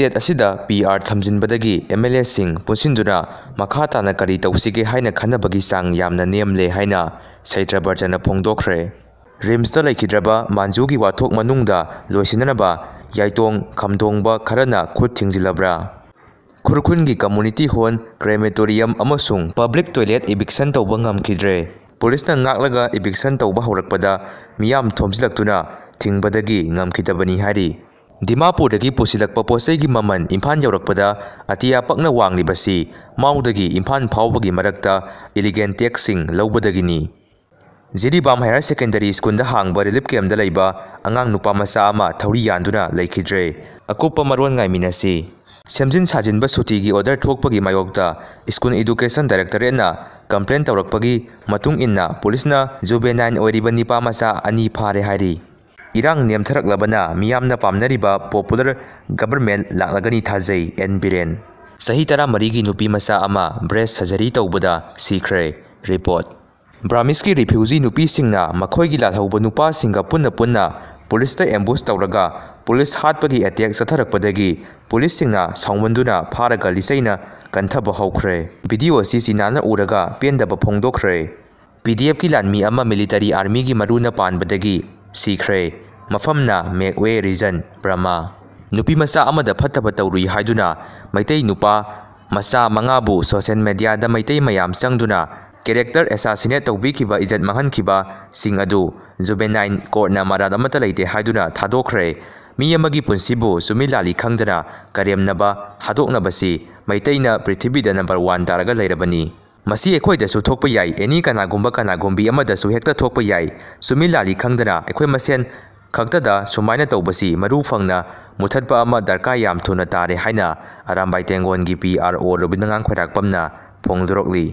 State असिदा PR थमजिनबदगी MLA Singh पुनसिंदुना मखा ताना करी तौसिगे हाइना खनबगी सांग यामना नेमले हाइना सैत्र बर्जना फोंदोखरे रिम्सता लैखिद्रबा मांजुगी वाथोक मनुंगदा लोइसिननबा याइतोंग खमदोंगबा खरना खुद थिंजिलब्रा खुरखुनगी कम्युनिटी हॉल क्रेमेटोरियम अमसुंग पब्लिक टॉयलेट इविक्शन तौबा ngamखिद्रे पुलिसना ngakलागा इविक्शन तौबा हौरकपदा मियाम थोमजिलक्तुना थिंगबदगी ngamखिदबनी हारि दिमापुरदगी पुसिलक्पा पोसैगी ममन इम्फान यौरकपदा अतिया पक्ना वांगलिबसी माउदगी इम्फान फाउबगी मरक्ता इलिगेंट टैक्सिंग लौबदगिनी जिरीबाम हायर सेकेंडरी स्कूल हांगबा रिलीफ कैम्पदा लैबा अंगांग नुपा मचा अमा थौरी यान्दुना लैखिद्रे अकुप्पा मरोन ngaiminasi सेमजिन साजिनबा सुटीगी ऑर्डर थोकपगी मायोक्ता स्कूल एजुकेशन डायरेक्टरेटना कंप्लेन तौरकपगी मतुंग इन्ना पुलिसना जुवेनाइन ओइरिबा निपा मचा अनि फारे हारि इरांग नेमथरकलबना मियामना पामनरिबा पॉपुलर गवर्नमेंट लाकलगनी थाजै एन बिरेन सही 13 गी नुपी मचा अमा ब्रेस्ट सर्जरी तौबदा सीख्रे रिपोर्ट ब्राह्मिसकी रिफ्यूजी नुपी सिंगना मखोइगी लाथौबा नुपा सिंगा पुन्ना पुन्ना पुलिसता एम्बुश तौरगा पुलिस हातपगी अटैक सथरकपदगी पुलिस सिंगना साउमंदुना फारगा लिसैना कंथब हौख्रे वीडियो असि सिनाना उरगा पेंदब फोंदोखरे PDF की लानमी अमा मिलिटरी आर्मी की मरुना पानबदगी सीख्रे मफमना मेकवे रीजन ब्रह्मा नुपी मचा अमदा फत्तब तौरुई हाइदुना मैतै नुपा मचा मंगाबु सोशल मीडिया दा मैतै मयाम चंगदुना कैरेक्टर एसासिनेट तौबिखिबा इज्जत मांहनखिबा सिंग अदु जुवेनाइन कोर्टना मराद अमता लैते हाइदुना थादोखरे मी अमगी पुंसिबु सुमिलाली खंगदना करेमनबा हादोकनबसी मैतैना पृथ्वीदा नंबर 1 तारगा लैरबनी मसी एखोइदसु थोकप याई एनी कनागुंबा कनागुंबी अमदसु हेक्ता थोकप याई सुमिलाली खंगदना एखोइ मसेन खक्तदा सुमाइना तौबसी मरु फंगना मुथतपा अमा दरका याम थुना तारे हाइना अरामबाई तेंगोनगी PRO रुबिनंगांग खोराकपमना फोंगदोरकली।